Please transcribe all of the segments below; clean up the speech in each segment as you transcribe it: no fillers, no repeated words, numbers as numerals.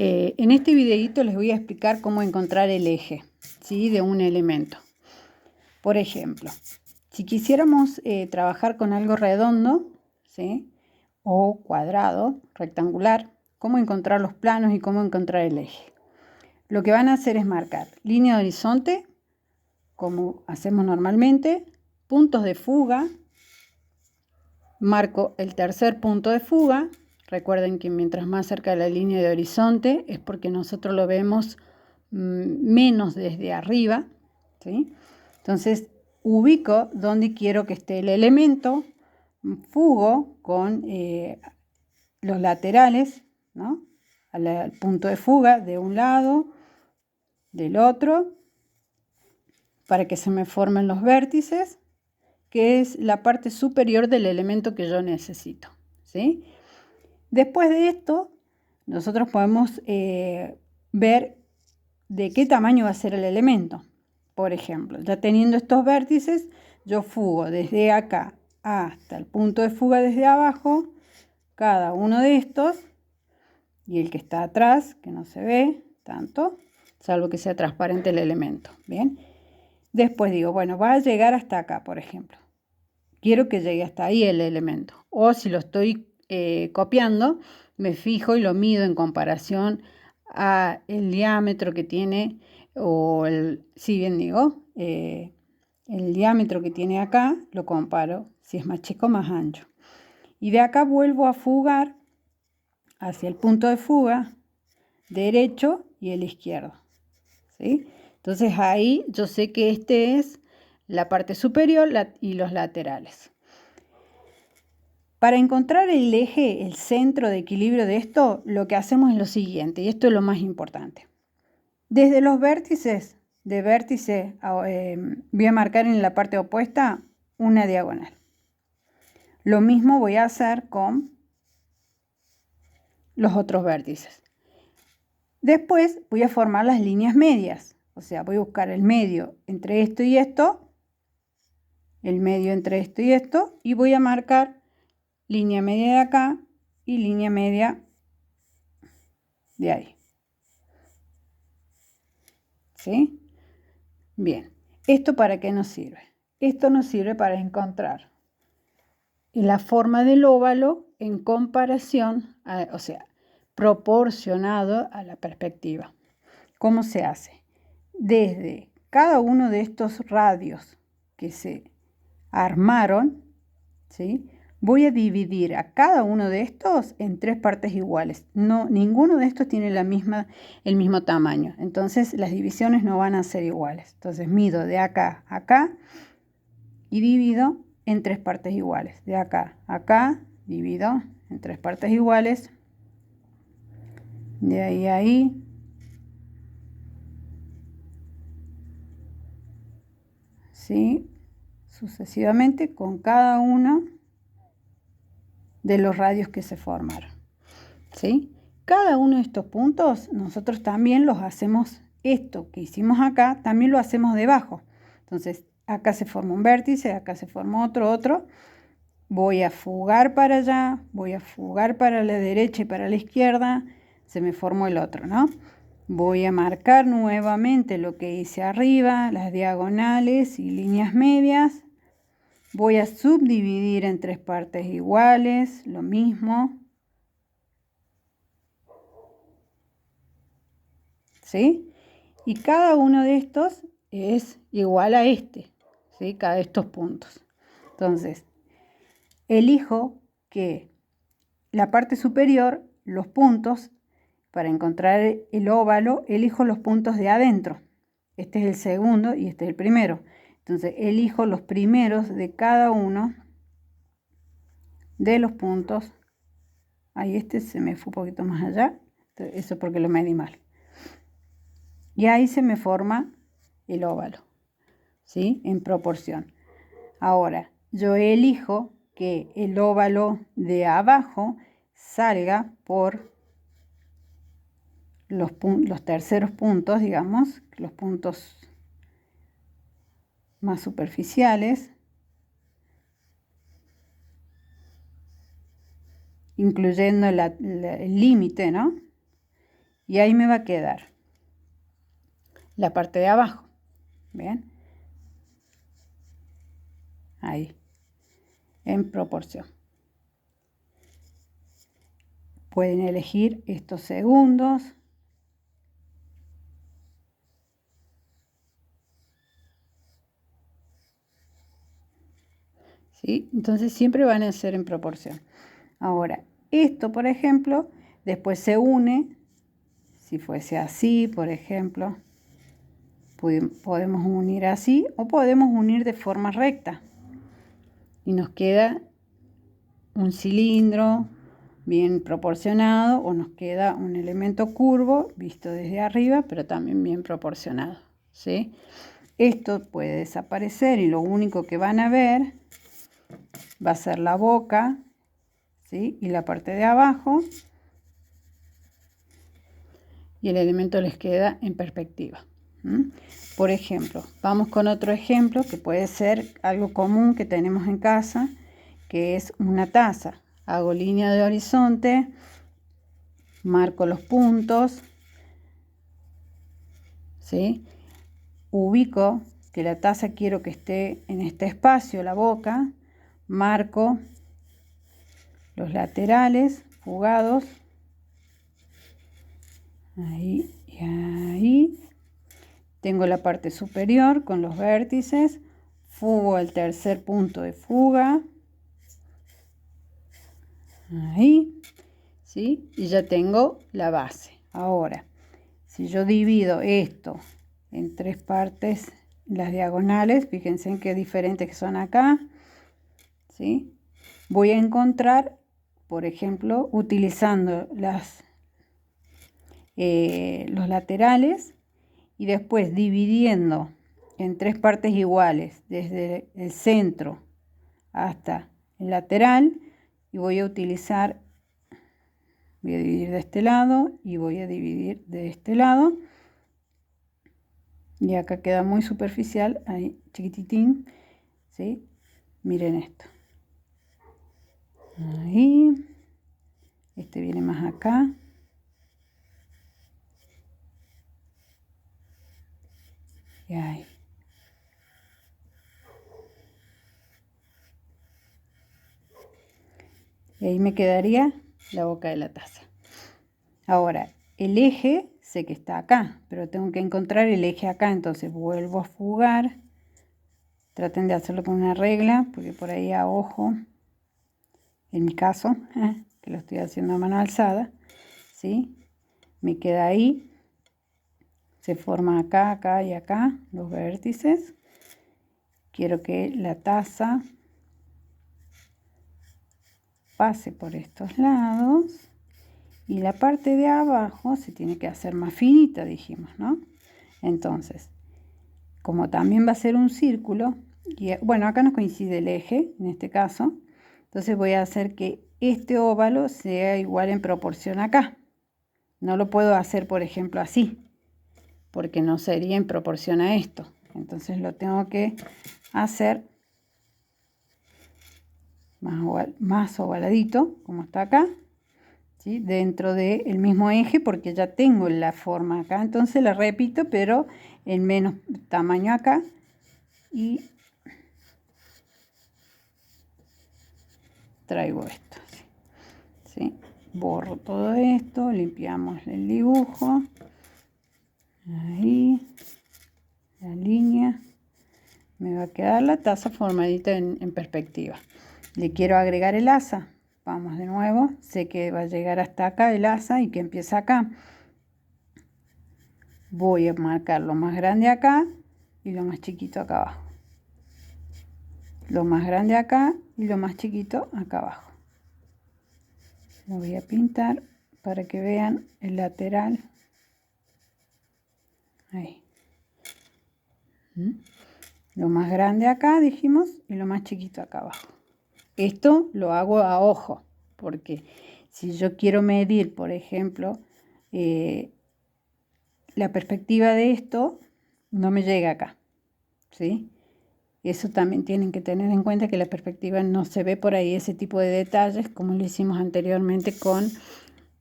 En este videito les voy a explicar cómo encontrar el eje, ¿sí?, de un elemento. Por ejemplo, si quisiéramos trabajar con algo redondo, ¿sí?, o cuadrado, rectangular, cómo encontrar los planos y cómo encontrar el eje. Lo que van a hacer es marcar línea de horizonte, como hacemos normalmente, puntos de fuga. Marco el tercer punto de fuga. Recuerden que mientras más cerca de la línea de horizonte es porque nosotros lo vemos menos desde arriba, ¿sí? Entonces ubico donde quiero que esté el elemento, fugo con los laterales, ¿no?, al punto de fuga de un lado, del otro, para que se me formen los vértices, que es la parte superior del elemento que yo necesito, ¿sí? Después de esto, nosotros podemos ver de qué tamaño va a ser el elemento. Por ejemplo, ya teniendo estos vértices, yo fugo desde acá hasta el punto de fuga desde abajo, cada uno de estos, y el que está atrás, que no se ve tanto, salvo que sea transparente el elemento, ¿bien? Después digo, bueno, va a llegar hasta acá, por ejemplo. Quiero que llegue hasta ahí el elemento. O si lo estoy copiando, me fijo y lo mido en comparación a el diámetro que tiene, o el diámetro que tiene acá, lo comparo si es más chico o más ancho. Y de acá vuelvo a fugar hacia el punto de fuga derecho y el izquierdo, ¿sí? Entonces ahí yo sé que este es la parte superior y los laterales. Para encontrar el eje, el centro de equilibrio de esto, lo que hacemos es lo siguiente, y esto es lo más importante. Desde los vértices, de vértice voy a marcar en la parte opuesta una diagonal. Lo mismo voy a hacer con los otros vértices. Después voy a formar las líneas medias, o sea, voy a buscar el medio entre esto y esto, el medio entre esto y esto, y voy a marcar línea media de acá y línea media de ahí. ¿Sí? Bien, ¿esto para qué nos sirve? Esto nos sirve para encontrar la forma del óvalo en comparación, o sea, proporcionado a la perspectiva. ¿Cómo se hace? Desde cada uno de estos radios que se armaron, ¿sí?, voy a dividir a cada uno de estos en 3 partes iguales. Ninguno de estos tiene el mismo tamaño. Entonces las divisiones no van a ser iguales. Entonces mido de acá a acá y divido en 3 partes iguales. De acá a acá divido en 3 partes iguales. De ahí a ahí. ¿Sí? Sucesivamente con cada uno de los radios que se formaron, ¿sí? Cada uno de estos puntos nosotros también los hacemos, esto que hicimos acá también lo hacemos debajo. Entonces acá se forma un vértice, acá se forma otro, voy a fugar para allá, voy a fugar para la derecha y para la izquierda, se me formó el otro, ¿no? Voy a marcar nuevamente lo que hice arriba, las diagonales y líneas medias. Voy a subdividir en 3 partes iguales, lo mismo. ¿Sí? Y cada uno de estos es igual a este, ¿sí?, cada de estos puntos. Entonces, elijo que la parte superior, los puntos, para encontrar el óvalo, elijo los puntos de adentro. Este es el segundo y este es el primero. Entonces, elijo los primeros de cada uno de los puntos. Ahí este se me fue un poquito más allá. Eso porque lo medí mal. Y ahí se me forma el óvalo, ¿sí?, en proporción. Ahora, yo elijo que el óvalo de abajo salga por los terceros puntos, digamos, los puntos más superficiales, incluyendo el límite, ¿no? Y ahí me va a quedar la parte de abajo. ¿Ven? Ahí, en proporción. Pueden elegir estos segundos. ¿Sí? Entonces siempre van a ser en proporción. Ahora, esto, por ejemplo, después se une. Si fuese así, por ejemplo, podemos unir así o podemos unir de forma recta. Y nos queda un cilindro bien proporcionado o nos queda un elemento curvo visto desde arriba, pero también bien proporcionado, ¿sí? Esto puede desaparecer y lo único que van a ver va a ser la boca, ¿sí? Y la parte de abajo, y el elemento les queda en perspectiva. Por ejemplo, vamos con otro ejemplo que puede ser algo común que tenemos en casa, que es una taza. Hago línea de horizonte, marco los puntos, ¿sí? Ubico que la taza quiero que esté en este espacio, la boca, marco los laterales fugados, ahí y ahí. Tengo la parte superior con los vértices, fugo el tercer punto de fuga, ahí, ¿sí? Y ya tengo la base. Ahora, si yo divido esto en tres partes, las diagonales, fíjense en qué diferentes que son acá, ¿sí? Voy a encontrar, por ejemplo, utilizando los laterales y después dividiendo en tres partes iguales, desde el centro hasta el lateral, y voy a utilizar, voy a dividir de este lado y voy a dividir de este lado. Y acá queda muy superficial, ahí chiquititín, ¿sí? Miren esto. Ahí. Este viene más acá. Y ahí. Y ahí me quedaría la boca de la taza. Ahora, el eje sé que está acá, pero tengo que encontrar el eje acá, entonces vuelvo a fugar. Traten de hacerlo con una regla, porque por ahí a ojo, en mi caso, que lo estoy haciendo a mano alzada, ¿sí? Me queda ahí, se forma acá, acá y acá los vértices. Quiero que la taza pase por estos lados y la parte de abajo se tiene que hacer más finita, dijimos, ¿no? Entonces, como también va a ser un círculo, y bueno, acá nos coincide el eje, en este caso, entonces voy a hacer que este óvalo sea igual en proporción acá. No lo puedo hacer, por ejemplo, así, porque no sería en proporción a esto. Entonces lo tengo que hacer más ovaladito, como está acá, ¿sí? Dentro del mismo eje, porque ya tengo la forma acá. Entonces la repito, pero en menos tamaño acá. Y traigo esto, ¿sí? Borro todo esto, limpiamos el dibujo. Ahí, la línea. Me va a quedar la taza formadita en perspectiva. Le quiero agregar el asa. Vamos de nuevo. Sé que va a llegar hasta acá el asa y que empieza acá. Voy a marcar lo más grande acá y lo más chiquito acá abajo. Lo más grande acá y lo más chiquito acá abajo. Lo voy a pintar para que vean el lateral. Ahí. Lo más grande acá, dijimos, y lo más chiquito acá abajo. Esto lo hago a ojo, porque si yo quiero medir, por ejemplo, la perspectiva de esto, no me llega acá, ¿sí? Eso también tienen que tener en cuenta, que la perspectiva no se ve por ahí ese tipo de detalles, como lo hicimos anteriormente con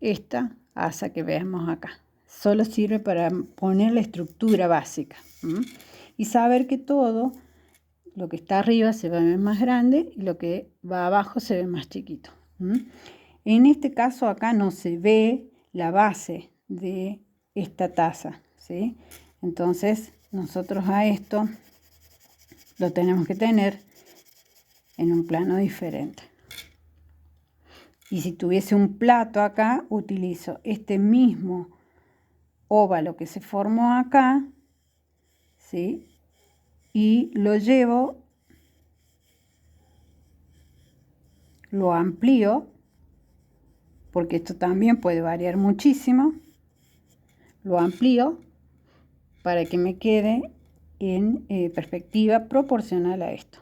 esta asa que vemos acá, solo sirve para poner la estructura básica. Y saber que todo lo que está arriba se ve más grande y lo que va abajo se ve más chiquito. En este caso acá no se ve la base de esta taza, ¿sí? Entonces nosotros a esto lo tenemos que tener en un plano diferente. Y si tuviese un plato acá, utilizo este mismo óvalo que se formó acá, ¿sí? Y lo llevo, lo amplío, porque esto también puede variar muchísimo. Lo amplío para que me quede en perspectiva proporcional a esto.